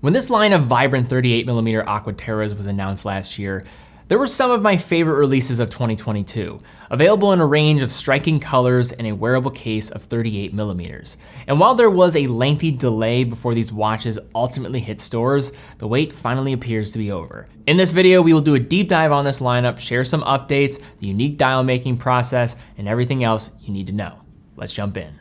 When this line of vibrant 38mm Aqua Terras was announced last year, there were some of my favorite releases of 2022, available in a range of striking colors and a wearable case of 38mm. And while there was a lengthy delay before these watches ultimately hit stores, the wait finally appears to be over. In this video, we will do a deep dive on this lineup, share some updates, the unique dial making process, and everything else you need to know. Let's jump in.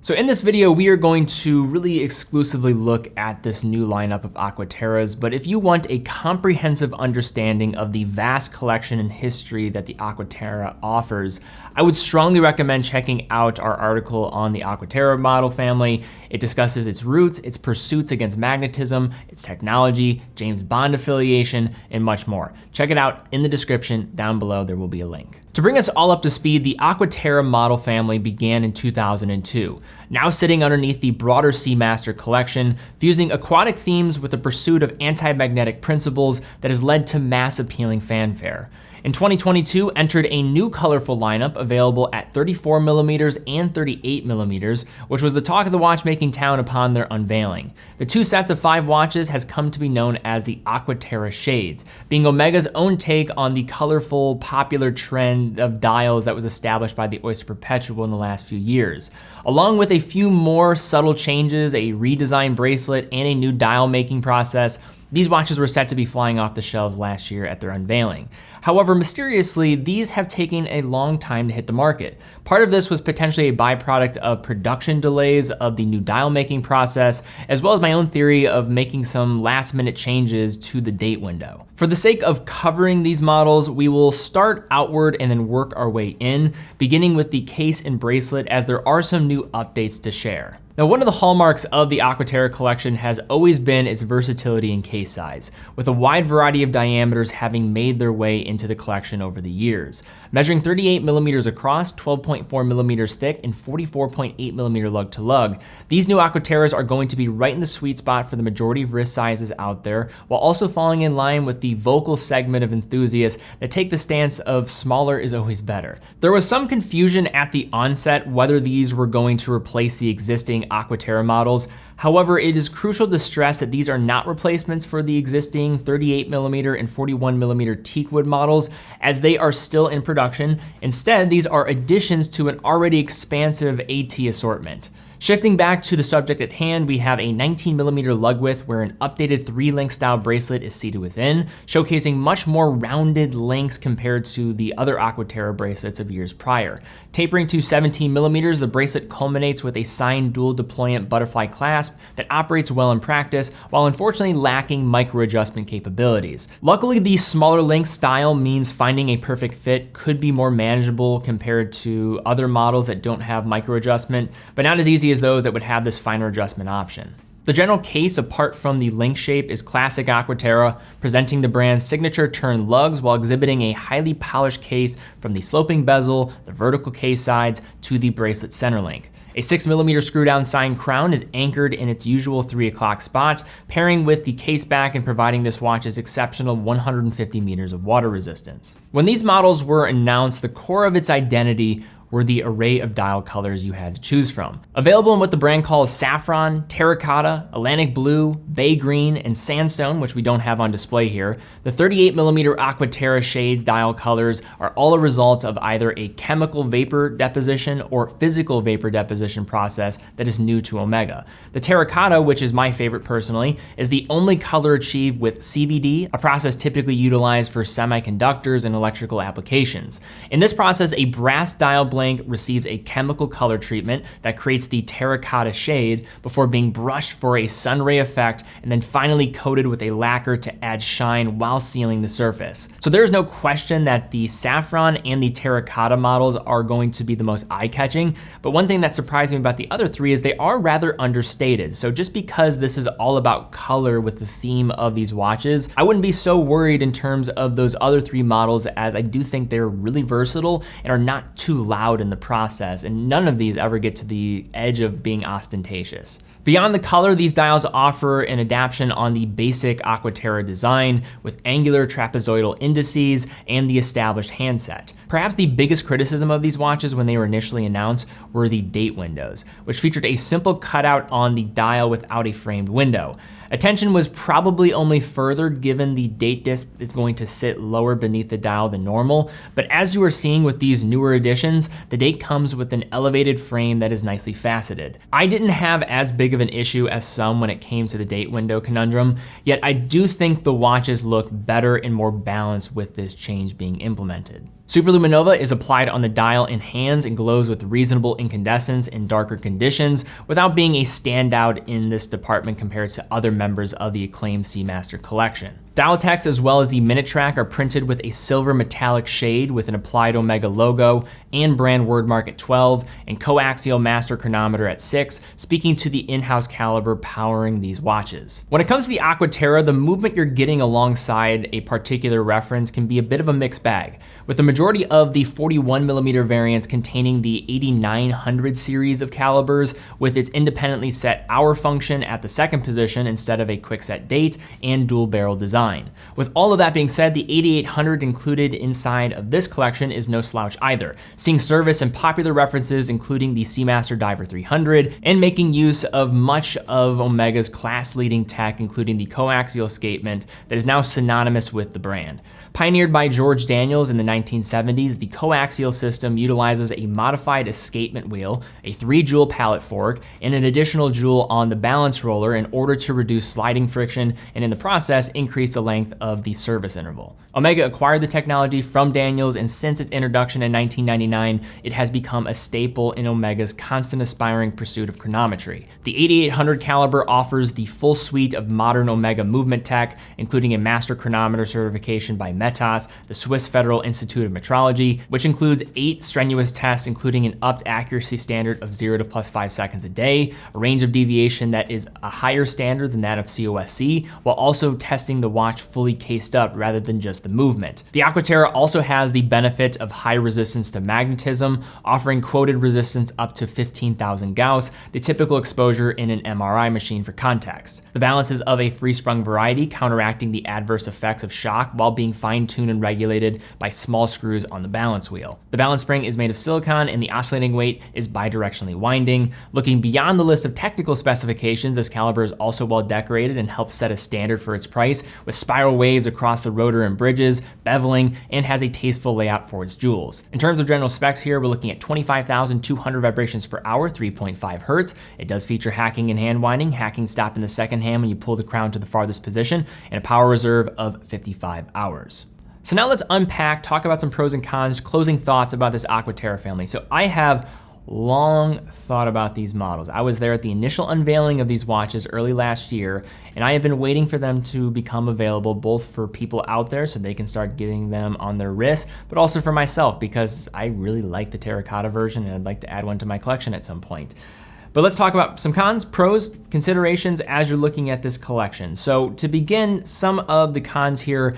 So in this video, we are going to really exclusively look at this new lineup of Aqua Terras, but if you want a comprehensive understanding of the vast collection and history that the Aqua Terra offers, I would strongly recommend checking out our article on the Aqua Terra model family. It discusses its roots, its pursuits against magnetism, its technology, James Bond affiliation, and much more. Check it out in the description down below, there will be a link. To bring us all up to speed, the Aqua Terra model family began in 2002, now sitting underneath the broader Seamaster collection, fusing aquatic themes with the pursuit of anti-magnetic principles that has led to mass appealing fanfare. In 2022, entered a new colorful lineup available at 34mm and 38mm, which was the talk of the watchmaking town upon their unveiling. The two sets of 5 watches has come to be known as the Aqua Terra Shades, being Omega's own take on the colorful, popular trend of dials that was established by the Oyster Perpetual in the last few years. Along with a few more subtle changes, a redesigned bracelet, and a new dial making process, these watches were set to be flying off the shelves last year at their unveiling. However, mysteriously, these have taken a long time to hit the market. Part of this was potentially a byproduct of production delays of the new dial making process, as well as my own theory of making some last minute changes to the date window. For the sake of covering these models, we will start outward and then work our way in, beginning with the case and bracelet, as there are some new updates to share. Now, one of the hallmarks of the Aqua Terra collection has always been its versatility in case size, with a wide variety of diameters having made their way into the collection over the years. Measuring 38mm across, 12.4mm thick, and 44.8mm lug to lug, these new Aqua Terras are going to be right in the sweet spot for the majority of wrist sizes out there, while also falling in line with the vocal segment of enthusiasts that take the stance of smaller is always better. There was some confusion at the onset whether these were going to replace the existing Aqua Terra models. However, it is crucial to stress that these are not replacements for the existing 38mm and 41mm teakwood models, as they are still in production. Instead, these are additions to an already expansive AT assortment. Shifting back to the subject at hand, we have a 19mm lug width where an updated 3-link style bracelet is seated within, showcasing much more rounded links compared to the other Aqua Terra bracelets of years prior. Tapering to 17mm, the bracelet culminates with a signed dual deployant butterfly clasp that operates well in practice, while unfortunately lacking micro adjustment capabilities. Luckily, the smaller link style means finding a perfect fit could be more manageable compared to other models that don't have micro adjustment, but not as easy as those that would have this finer adjustment option. The general case, apart from the link shape, is classic Aqua Terra, presenting the brand's signature turn lugs while exhibiting a highly polished case from the sloping bezel, the vertical case sides, to the bracelet center link. A 6mm screw down sign crown is anchored in its usual 3 o'clock spot, pairing with the case back and providing this watch's exceptional 150 meters of water resistance. When these models were announced, the core of its identity were the array of dial colors you had to choose from. Available in what the brand calls saffron, terracotta, Atlantic blue, bay green, and sandstone, which we don't have on display here, the 38mm Aqua Terra shade dial colors are all a result of either a chemical vapor deposition or physical vapor deposition process that is new to Omega. The terracotta, which is my favorite personally, is the only color achieved with CVD, a process typically utilized for semiconductors and electrical applications. In this process, a brass dial blank receives a chemical color treatment that creates the terracotta shade before being brushed for a sunray effect and then finally coated with a lacquer to add shine while sealing the surface. So there's no question that the saffron and the terracotta models are going to be the most eye-catching, but one thing that surprised me about the other 3 is they are rather understated. So just because this is all about color with the theme of these watches, I wouldn't be so worried in terms of those other 3 models, as I do think they're really versatile and are not too loud in the process, and none of these ever get to the edge of being ostentatious. Beyond the color, these dials offer an adaptation on the basic Aqua Terra design with angular trapezoidal indices and the established handset. Perhaps the biggest criticism of these watches when they were initially announced were the date windows, which featured a simple cutout on the dial without a framed window. Attention was probably only furthered given the date disc is going to sit lower beneath the dial than normal, but as you are seeing with these newer editions, the date comes with an elevated frame that is nicely faceted. I didn't have as big of an issue as some when it came to the date window conundrum, yet I do think the watches look better and more balanced with this change being implemented. Superluminova is applied on the dial and hands and glows with reasonable incandescence in darker conditions without being a standout in this department compared to other members of the acclaimed Seamaster collection. Dial text as well as the minute track are printed with a silver metallic shade with an applied Omega logo and brand word mark at 12 and coaxial master chronometer at 6, speaking to the in-house caliber powering these watches. When it comes to the Aqua Terra, the movement you're getting alongside a particular reference can be a bit of a mixed bag, with the majority of the 41mm variants containing the 8900 series of calibers with its independently set hour function at the second position instead of a quick set date and dual barrel design. With all of that being said, the 8800 included inside of this collection is no slouch either, seeing service and popular references including the Seamaster Diver 300 and making use of much of Omega's class-leading tech, including the coaxial escapement that is now synonymous with the brand. Pioneered by George Daniels in the 1970s, the coaxial system utilizes a modified escapement wheel, a 3-jewel pallet fork, and an additional jewel on the balance roller in order to reduce sliding friction and in the process increase the length of the service interval. Omega acquired the technology from Daniels, and since its introduction in 1999, it has become a staple in Omega's constant aspiring pursuit of chronometry. The 8800 caliber offers the full suite of modern Omega movement tech, including a master chronometer certification by METAS, the Swiss Federal Institute of Metrology, which includes 8 strenuous tests, including an upped accuracy standard of 0 to +5 seconds a day, a range of deviation that is a higher standard than that of COSC, while also testing the watch fully cased up rather than just the movement. The Aqua Terra also has the benefit of high resistance to magnetism, offering quoted resistance up to 15,000 Gauss, the typical exposure in an MRI machine for context. The balance is of a free-sprung variety, counteracting the adverse effects of shock while being fine-tuned and regulated by small screws on the balance wheel. The balance spring is made of silicon and the oscillating weight is bidirectionally winding. Looking beyond the list of technical specifications, this caliber is also well decorated and helps set a standard for its price, with spiral waves across the rotor and bridges, beveling, and has a tasteful layout for its jewels. In terms of general specs here, we're looking at 25,200 vibrations per hour, 3.5 hertz. It does feature hacking and hand winding, hacking stop in the second hand when you pull the crown to the farthest position, and a power reserve of 55 hours. So now let's unpack, talk about some pros and cons, closing thoughts about this Aqua Terra family. So I have long thought about these models. I was there at the initial unveiling of these watches early last year, and I have been waiting for them to become available both for people out there so they can start getting them on their wrists, but also for myself because I really like the terracotta version and I'd like to add one to my collection at some point. But let's talk about some cons, pros, considerations as you're looking at this collection. So to begin, some of the cons here.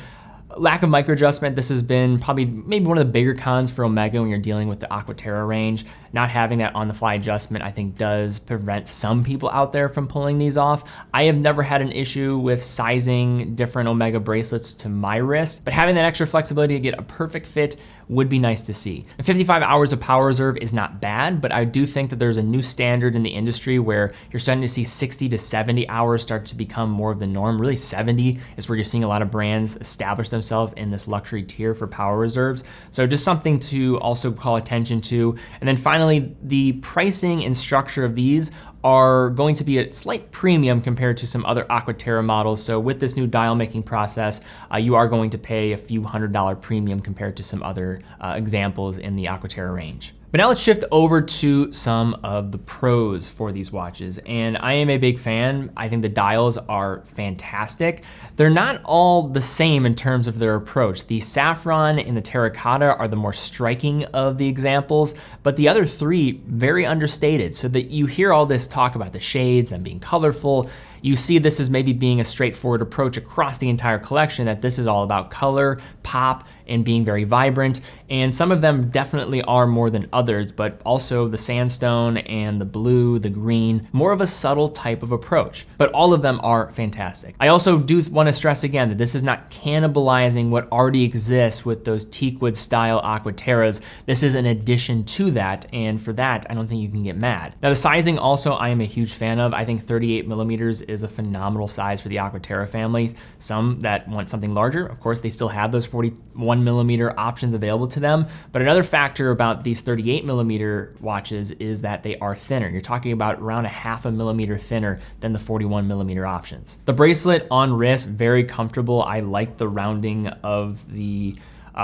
Lack of micro adjustment. This has been probably maybe one of the bigger cons for Omega when you're dealing with the Aqua Terra range. Not having that on the fly adjustment, I think, does prevent some people out there from pulling these off. I have never had an issue with sizing different Omega bracelets to my wrist, but having that extra flexibility to get a perfect fit would be nice to see. 55 hours of power reserve is not bad, but I do think that there's a new standard in the industry where you're starting to see 60 to 70 hours start to become more of the norm. Really 70 is where you're seeing a lot of brands establish themselves in this luxury tier for power reserves. So just something to also call attention to. And then finally, the pricing and structure of these are going to be a slight premium compared to some other Aqua Terra models. So with this new dial making process, you are going to pay a few $100 premium compared to some other examples in the Aqua Terra range. But now let's shift over to some of the pros for these watches. And I am a big fan. I think the dials are fantastic. They're not all the same in terms of their approach. The saffron and the terracotta are the more striking of the examples, but the other three very understated. So that you hear all this talk about the shades and being colorful, you see this as maybe being a straightforward approach across the entire collection, that this is all about color, pop, and being very vibrant. And some of them definitely are more than others, but also the sandstone and the blue, the green, more of a subtle type of approach. But all of them are fantastic. I also do want to stress again that this is not cannibalizing what already exists with those teakwood style Aqua Terras. This is an addition to that, and for that, I don't think you can get mad. Now the sizing also I am a huge fan of. I think 38mm is a phenomenal size for the Aqua Terra family. Some that want something larger, of course, they still have those 41mm options available to them. But another factor about these 38mm watches is that they are thinner. You're talking about around a half a millimeter thinner than the 41mm options. The bracelet on wrist, very comfortable. I like the rounding of the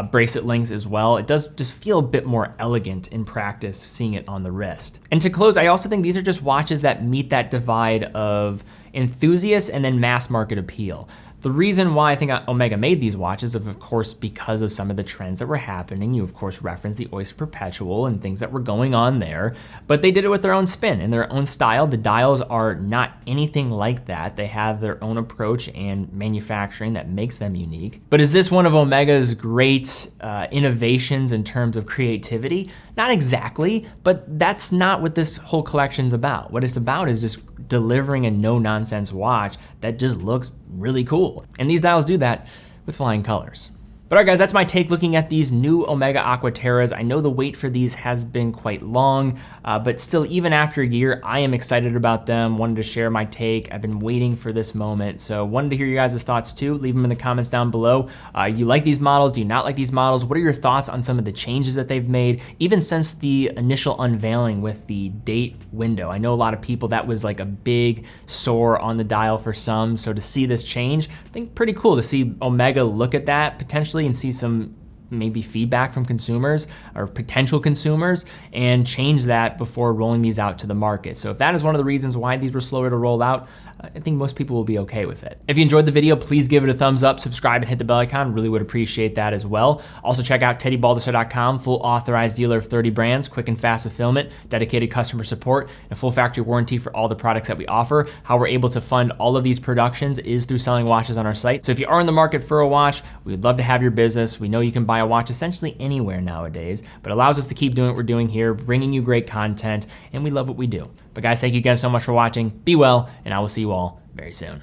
bracelet links as well. It does just feel a bit more elegant in practice seeing it on the wrist. And to close, I also think these are just watches that meet that divide of enthusiasts and then mass market appeal. The reason why I think Omega made these watches is, of course, because of some of the trends that were happening. You, of course, referenced the Oyster Perpetual and things that were going on there, but they did it with their own spin and their own style. The dials are not anything like that. They have their own approach and manufacturing that makes them unique. But is this one of Omega's great innovations in terms of creativity? Not exactly, but that's not what this whole collection's about. What it's about is just delivering a no-nonsense watch that just looks really cool. And these dials do that with flying colors. But all right, guys, that's my take looking at these new Omega Aqua Terras. I know the wait for these has been quite long, but still, even after a year, I am excited about them. Wanted to share my take. I've been waiting for this moment. So wanted to hear you guys' thoughts too. Leave them in the comments down below. You like these models? Do you not like these models? What are your thoughts on some of the changes that they've made, even since the initial unveiling with the date window? I know a lot of people, that was like a big sore on the dial for some. So to see this change, I think pretty cool to see Omega look at that potentially and see some maybe feedback from consumers or potential consumers and change that before rolling these out to the market. So if that is one of the reasons why these were slower to roll out, I think most people will be okay with it. If you enjoyed the video, please give it a thumbs up, subscribe, and hit the bell icon. Really would appreciate that as well. Also check out TeddyBaldassarre.com, full authorized dealer of 30 brands, quick and fast fulfillment, dedicated customer support, and full factory warranty for all the products that we offer. How we're able to fund all of these productions is through selling watches on our site. So if you are in the market for a watch, we'd love to have your business. We know you can buy a watch essentially anywhere nowadays, but allows us to keep doing what we're doing here, bringing you great content, and we love what we do. But guys, thank you again so much for watching. Be well, and I will see you all very soon.